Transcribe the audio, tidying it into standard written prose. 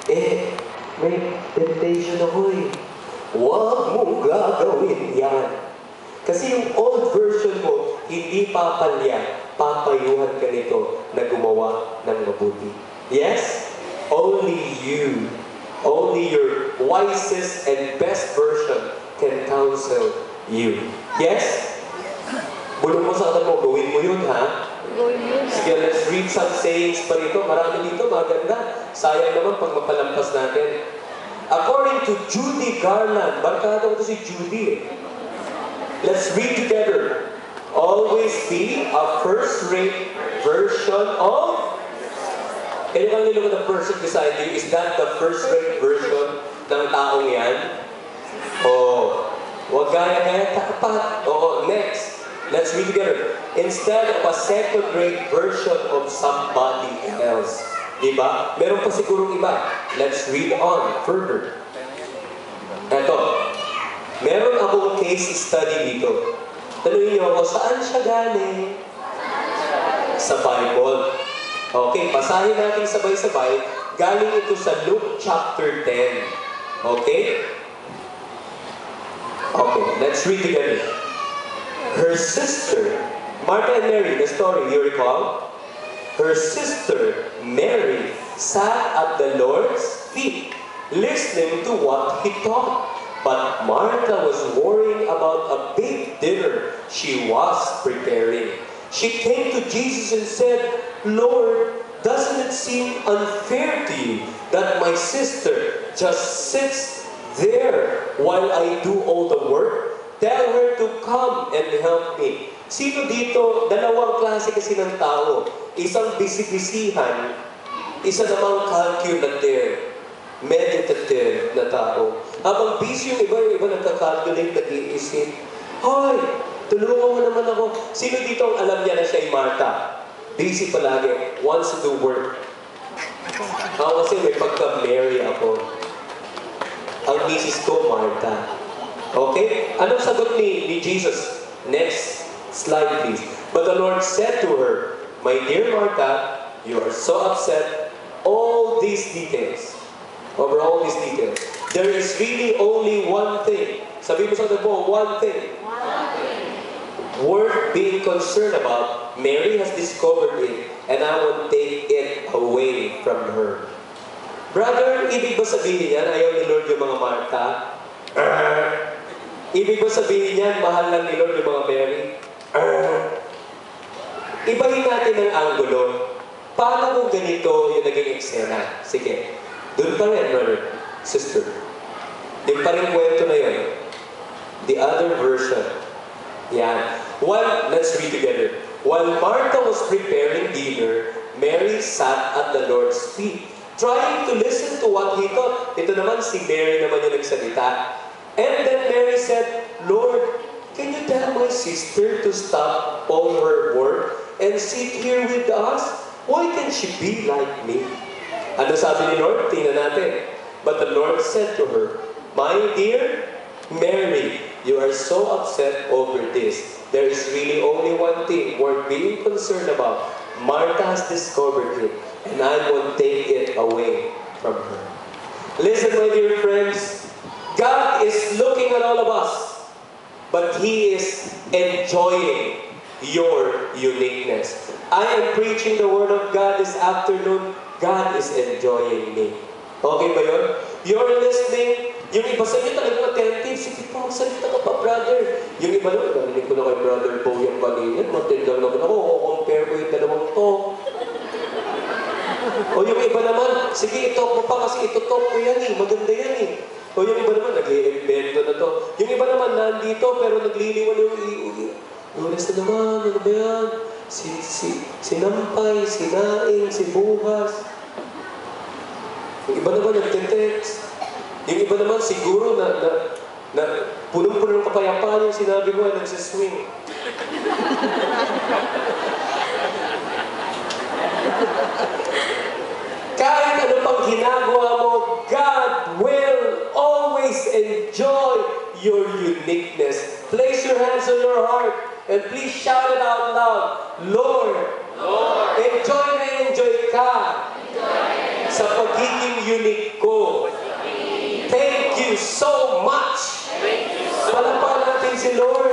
Eh, may temptation ako eh. Huwag mong gagawin yan. Kasi yung old version mo, hindi papalya, papayuhan ka nito na gumawa ng mabuti. Yes? Only you, only your wisest and best version can counsel you. Yes? Bulong mo sa kata mo, gawin mo yun, ha? Sige, let's read some sayings pa rito. Marami dito, maganda. Sayang naman pag mapalampas natin. According to Judy Garland, barkada ko ito si Judy eh. Let's read together. Always be a first-rate version of... Kaya kang nilungan ng person beside you, is that the first-rate version ng taong yan? Oh, wag gaya tapat. Oo, next. Let's read together. Instead of a second-rate version of somebody else. Diba? Meron pa sigurong iba. Let's read on further. Eto. Meron akong case study dito. Tanungin niyo ako, saan siya galing? Sa Bible. Okay, basahin natin sabay-sabay. Galing ito sa Luke chapter 10. Okay? Okay, let's read together. Her sister, Martha and Mary, the story, you recall? Her sister, Mary, sat at the Lord's feet, listening to what he taught. But Martha was worrying about a big dinner she was preparing. She came to Jesus and said, Lord, doesn't it seem unfair to you that my sister just sits there while I do all the work? Tell her to come and help me. Sino dito? Dalawang klase kasi ng tao. Isang bisibisihan, isa namang calculative, meditative na tao. Habang busy yung iba nagka-calculate, nag-iisip. Hoy, tulungan mo naman ako. Sino dito ang alam niya na siya ay Martha? Busy palagi, wants to do work. Ako kasi may pagka-Mary ako. Ang misis ko, Martha. Okay? Anong sagot ni Jesus? Next slide, please. But the Lord said to her, My dear Martha, you are so upset. All these details. Over all these details. There is really only one thing. Sabi mo sa mo, one thing. Worth being concerned about. Mary has discovered it, and I will take it away from her. Brother, ibig ba sabihin yan, ayaw ni Lord yung mga Martha? Ibig ba sabihin yan, mahal lang ni Lord yung mga Mary? Ibahin natin ang anggulo. Paano kung ganito yung naging eksena? Sige. Doon pa rin, brother, sister. Doon pa rin kwento na yun. The other version. Yan. Let's read together. While Martha was preparing dinner, Mary sat at the Lord's feet, trying to listen to what he taught. Ito naman, si Mary naman yung nagsalita. And then Mary said, Lord, can you tell my sister to stop all her work and sit here with us? Why can't she be like me? Ano sabi ni Lord? Tingnan natin. But the Lord said to her, My dear Mary, you are so upset over this. There is really only one thing worth being concerned about. Martha has discovered it, and I will take it away from her. Listen, my dear friends, God is looking at all of us, but He is enjoying your uniqueness. I am preaching the Word of God this afternoon. God is enjoying me. Okay ba yun? You're listening. Yung iba sa inyo talagang attentive. Sige po, salita ka pa, brother. Yung iba naman, narinig ko na kay Brother Bo yung kanina. Matindang naman ako. Compare ko yung dalawang to. O yung iba naman, sige, ito mo pa kasi ito top ko yan eh. Maganda yan eh. O yung iba naman, nag-i-invento na to. Yung iba naman, nandito, pero nagliliwan yung Lunes na naman, ano ba yan? Si Nampay, si Naing, si Bukas. Yung iba naman nagte-text. Yung iba naman siguro na punong-puno ng kapayapaan yung sinabi mo ay nagsiswing. Kahit ano pang ginagawa mo, God will always enjoy your uniqueness. Place your hands on your heart and please shout it out loud. Lord, enjoy na enjoy ka sa pagiging unique ko. Thank you so much. Palakpakan natin si Lord.